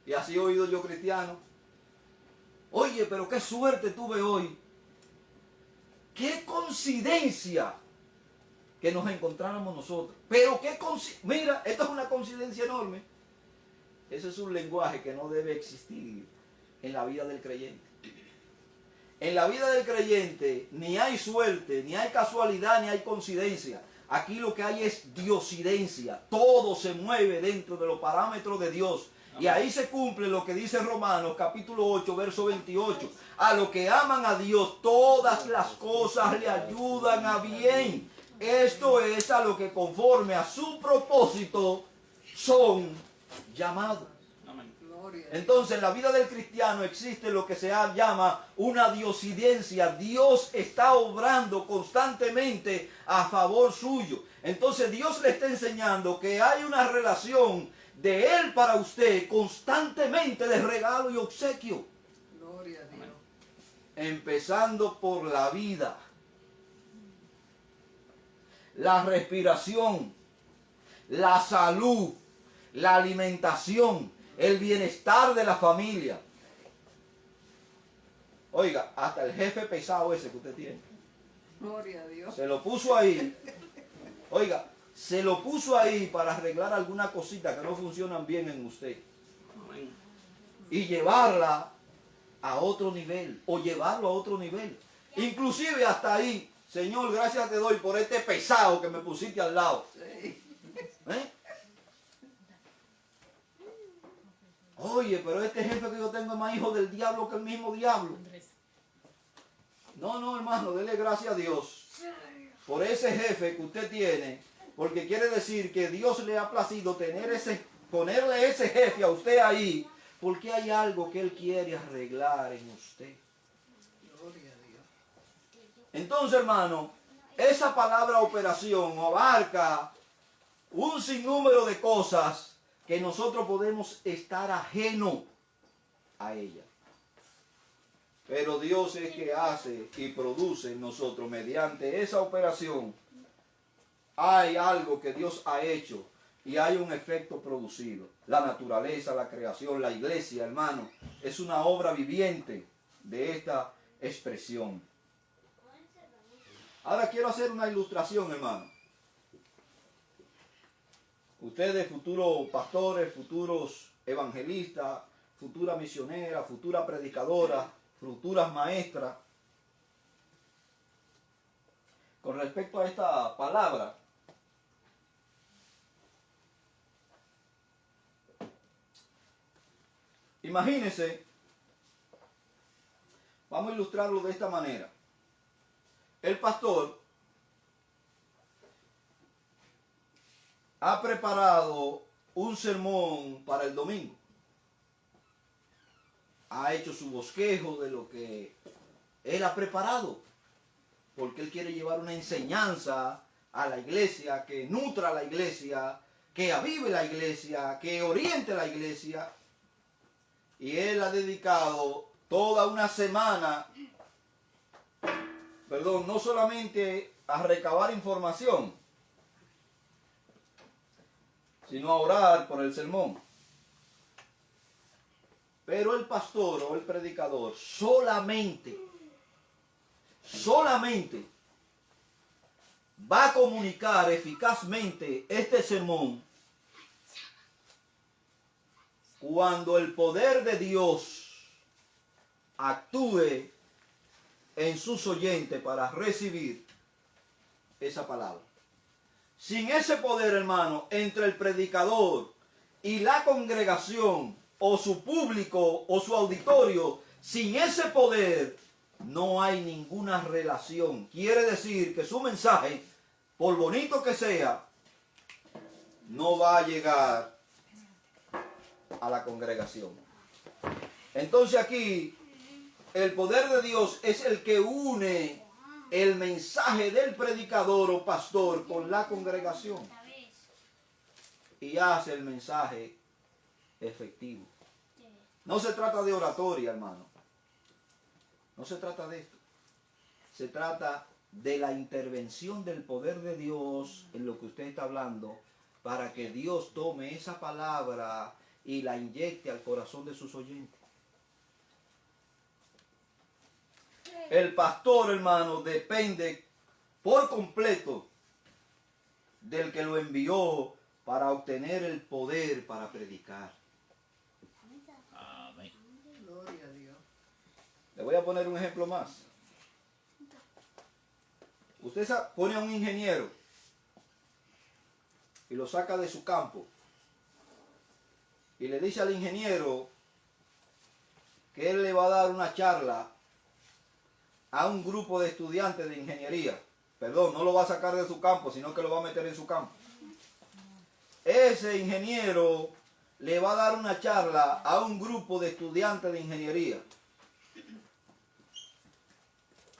Y así he oído yo cristiano. Oye, pero qué suerte tuve hoy. ¡Qué coincidencia que nos encontráramos nosotros! Pero qué mira, esto es una coincidencia enorme. Ese es un lenguaje que no debe existir en la vida del creyente. En la vida del creyente ni hay suerte, ni hay casualidad, ni hay coincidencia. Aquí lo que hay es diosidencia. Todo se mueve dentro de los parámetros de Dios. Y ahí se cumple lo que dice Romanos capítulo 8, verso 28. A los que aman a Dios, todas las cosas le ayudan a bien. Esto es a lo que conforme a su propósito son llamados.
Gloria a Dios.
Entonces en la vida del cristiano existe lo que se llama una diosidencia. Dios está obrando constantemente a favor suyo. Entonces Dios le está enseñando que hay una relación de Él para usted constantemente de regalo y obsequio.
Gloria a Dios.
Empezando por la vida, la respiración, la salud, la alimentación, el bienestar de la familia. Oiga, hasta el jefe pesado ese que usted tiene,
Gloria a Dios.
se lo puso ahí. Oiga, se lo puso ahí para arreglar alguna cosita que no funcionan bien en usted. Y llevarla a otro nivel, o llevarlo a otro nivel. Inclusive hasta ahí, Señor, gracias te doy por este pesado que me pusiste al lado.
Sí.
¿Eh? Oye, pero este jefe que yo tengo es más hijo del diablo que el mismo diablo. No, hermano, dele gracias a Dios por ese jefe que usted tiene, porque quiere decir que Dios le ha placido ponerle ese jefe a usted ahí, porque hay algo que Él quiere arreglar en usted.
Gloria a Dios.
Entonces, hermano, esa palabra operación abarca un sinnúmero de cosas que nosotros podemos estar ajeno a ella. Pero Dios es que hace y produce en nosotros mediante esa operación. Hay algo que Dios ha hecho y hay un efecto producido. La naturaleza, la creación, la iglesia, hermano, es una obra viviente de esta expresión. Ahora quiero hacer una ilustración, hermano. Ustedes, futuros pastores, futuros evangelistas, futura misionera, futura predicadora, futuras maestras. Con respecto a esta palabra, imagínense, vamos a ilustrarlo de esta manera. El pastor ha preparado un sermón para el domingo. Ha hecho su bosquejo de lo que él ha preparado, porque él quiere llevar una enseñanza a la iglesia, que nutra a la iglesia, que avive la iglesia, que oriente la iglesia. Y él ha dedicado toda una semana, no solamente a recabar información, sino a orar por el sermón. Pero el pastor o el predicador solamente va a comunicar eficazmente este sermón cuando el poder de Dios actúe en sus oyentes para recibir esa palabra. Sin ese poder, hermano, entre el predicador y la congregación, o su público, o su auditorio, sin ese poder, no hay ninguna relación. Quiere decir que su mensaje, por bonito que sea, no va a llegar a la congregación. Entonces aquí, el poder de Dios es el que une el mensaje del predicador o pastor con la congregación y hace el mensaje efectivo. No se trata de oratoria, hermano. No se trata de esto. Se trata de la intervención del poder de Dios en lo que usted está hablando, para que Dios tome esa palabra y la inyecte al corazón de sus oyentes. El pastor, hermano, depende por completo del que lo envió para obtener el poder para predicar.
Amén.
Gloria a Dios.
Le voy a poner un ejemplo más. Usted pone a un ingeniero y lo saca de su campo y le dice al ingeniero que él le va a dar una charla a un grupo de estudiantes de ingeniería. Perdón, no lo va a sacar de su campo, sino que lo va a meter en su campo. Ese ingeniero le va a dar una charla a un grupo de estudiantes de ingeniería.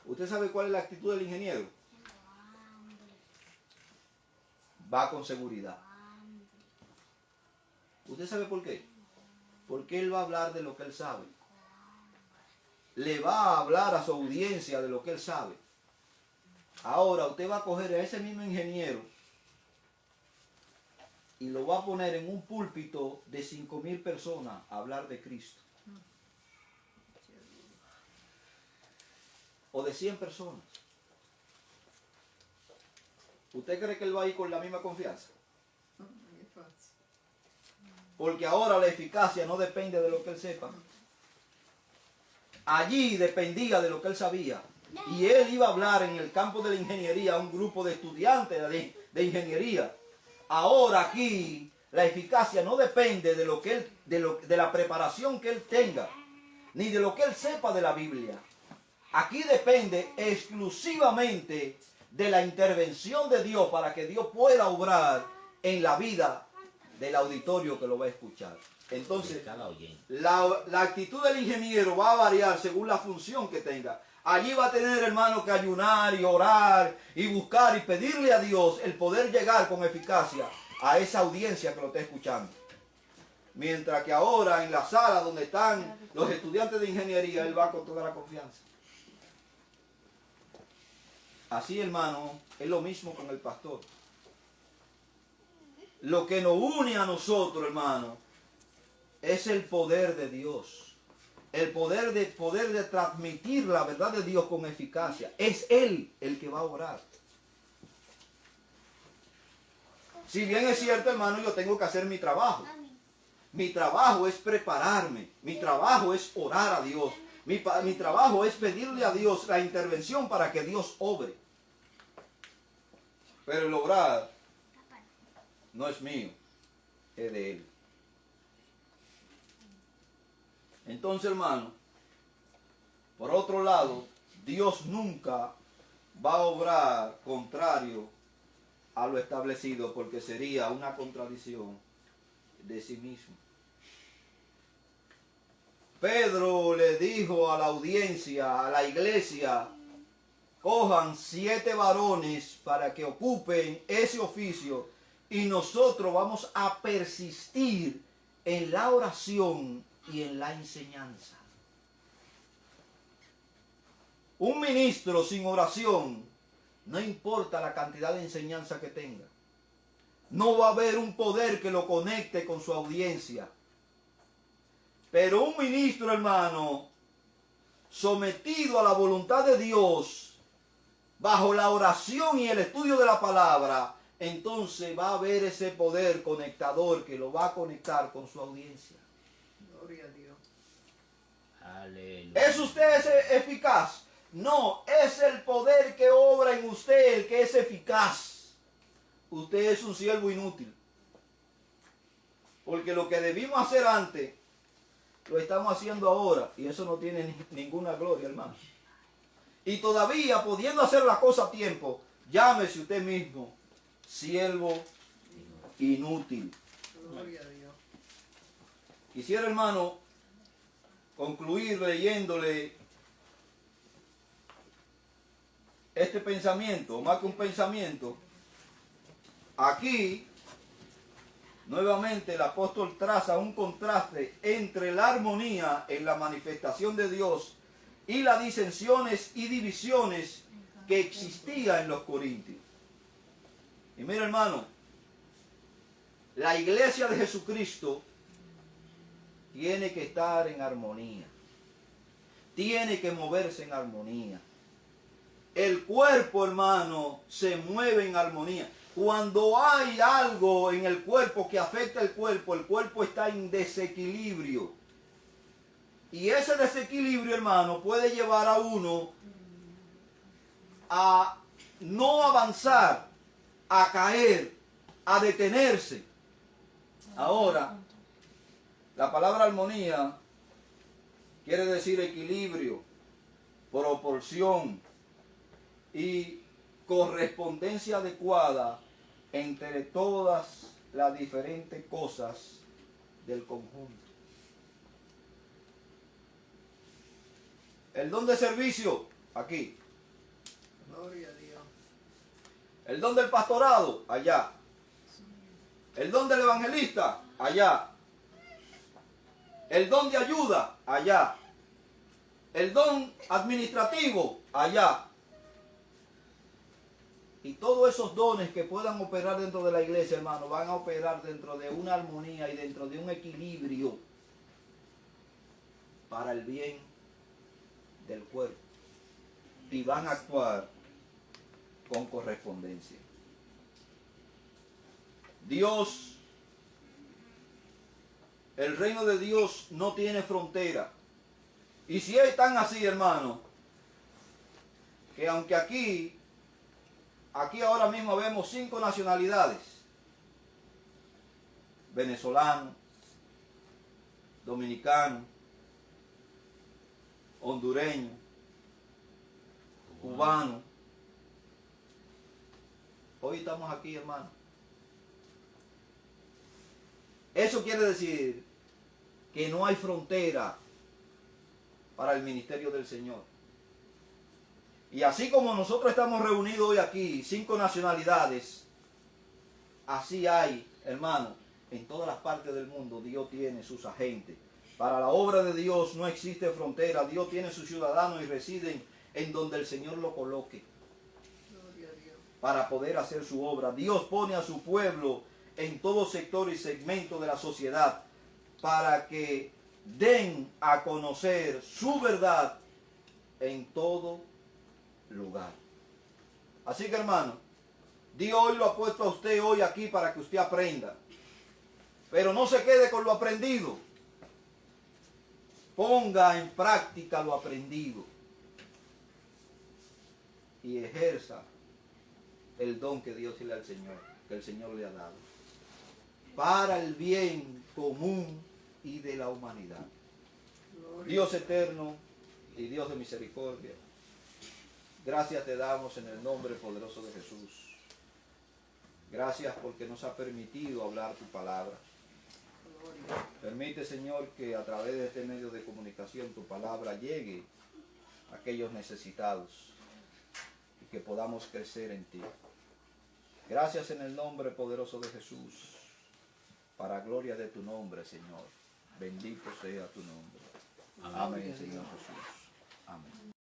¿Usted sabe cuál es la actitud del ingeniero? Va con seguridad. ¿Usted sabe por qué? Porque él va a hablar de lo que él sabe. Le va a hablar a su audiencia de lo que él sabe. Ahora usted va a coger a ese mismo ingeniero y lo va a poner en un púlpito de 5,000 personas a hablar de Cristo. O de 100 personas. ¿Usted cree que él va a ir con la misma confianza?
No es fácil.
Porque ahora la eficacia no depende de lo que él sepa. Allí dependía de lo que él sabía. Y él iba a hablar en el campo de la ingeniería a un grupo de estudiantes de ingeniería. Ahora aquí la eficacia no depende de lo que él, de la preparación que él tenga, ni de lo que él sepa de la Biblia. Aquí depende exclusivamente de la intervención de Dios para que Dios pueda obrar en la vida del auditorio que lo va a escuchar. Entonces, la actitud del ingeniero va a variar según la función que tenga. Allí va a tener, hermano, que ayunar y orar y buscar y pedirle a Dios el poder llegar con eficacia a esa audiencia que lo está escuchando. Mientras que ahora en la sala donde están los estudiantes de ingeniería, él va con toda la confianza. Así, hermano, es lo mismo con el pastor. Lo que nos une a nosotros, hermano, es el poder de Dios. El poder de transmitir la verdad de Dios con eficacia. Es Él el que va a orar. Si bien es cierto, hermano, yo tengo que hacer mi trabajo. Mi trabajo es prepararme. Mi trabajo es orar a Dios. Mi trabajo es pedirle a Dios la intervención para que Dios obre. Pero el obrar no es mío, es de Él. Entonces, hermano, por otro lado, Dios nunca va a obrar contrario a lo establecido, porque sería una contradicción de sí mismo. Pedro le dijo a la audiencia, a la iglesia, cojan 7 varones para que ocupen ese oficio y nosotros vamos a persistir en la oración y en la enseñanza. Un ministro sin oración, no importa la cantidad de enseñanza que tenga, no va a haber un poder que lo conecte con su audiencia. Pero un ministro, hermano, sometido a la voluntad de Dios, bajo la oración y el estudio de la palabra, entonces va a haber ese poder conectador que lo va a conectar con su audiencia.
Gloria a Dios.
Aleluya.
¿Es usted eficaz? No, es el poder que obra en usted el que es eficaz. Usted es un siervo inútil. Porque lo que debimos hacer antes, lo estamos haciendo ahora. Y eso no tiene ninguna gloria, hermano. Y todavía, pudiendo hacer la cosa a tiempo, llámese usted mismo siervo inútil.
Gloria a Dios.
Quisiera, hermano, concluir leyéndole este pensamiento, o más que un pensamiento. Aquí, nuevamente, el apóstol traza un contraste entre la armonía en la manifestación de Dios y las disensiones y divisiones que existían en los corintios. Y mira, hermano, la iglesia de Jesucristo tiene que estar en armonía. Tiene que moverse en armonía. El cuerpo, hermano, se mueve en armonía. Cuando hay algo en el cuerpo que afecta el cuerpo está en desequilibrio. Y ese desequilibrio, hermano, puede llevar a uno a no avanzar, a caer, a detenerse. Ahora, la palabra armonía quiere decir equilibrio, proporción y correspondencia adecuada entre todas las diferentes cosas del conjunto. El don de servicio, aquí.
Gloria a Dios.
El don del pastorado, allá. El don del evangelista, allá. El don de ayuda, allá. El don administrativo, allá. Y todos esos dones que puedan operar dentro de la iglesia, hermano, van a operar dentro de una armonía y dentro de un equilibrio para el bien del cuerpo. Y van a actuar con correspondencia. Dios, el reino de Dios no tiene frontera. Y si es tan así, hermano, que aunque aquí ahora mismo vemos 5 nacionalidades: venezolano, dominicano, hondureño, cubano. Hoy estamos aquí, hermano. Eso quiere decir que no hay frontera para el ministerio del Señor. Y así como nosotros estamos reunidos hoy aquí, 5 nacionalidades, así hay, hermano, En todas las partes del mundo Dios tiene sus agentes. Para la obra de Dios no existe frontera. Dios tiene sus ciudadanos y residen en donde el Señor lo coloque para poder hacer su obra. Dios pone a su pueblo en todo sector y segmento de la sociedad para que den a conocer su verdad en todo lugar. Así que, hermano, Dios hoy lo ha puesto a usted hoy aquí para que usted aprenda. Pero no se quede con lo aprendido. Ponga en práctica lo aprendido. Y ejerza el don que Dios le da al Señor, que el Señor le ha dado. Para el bien común y de la humanidad. Dios eterno y Dios de misericordia, gracias te damos en el nombre poderoso de Jesús. Gracias porque nos ha permitido hablar tu palabra. Permite, Señor, que a través de este medio de comunicación tu palabra llegue a aquellos necesitados y que podamos crecer en ti. Gracias en el nombre poderoso de Jesús, para gloria de tu nombre, Señor. Bendito sea tu nombre. Amén, Señor Jesús. Amén.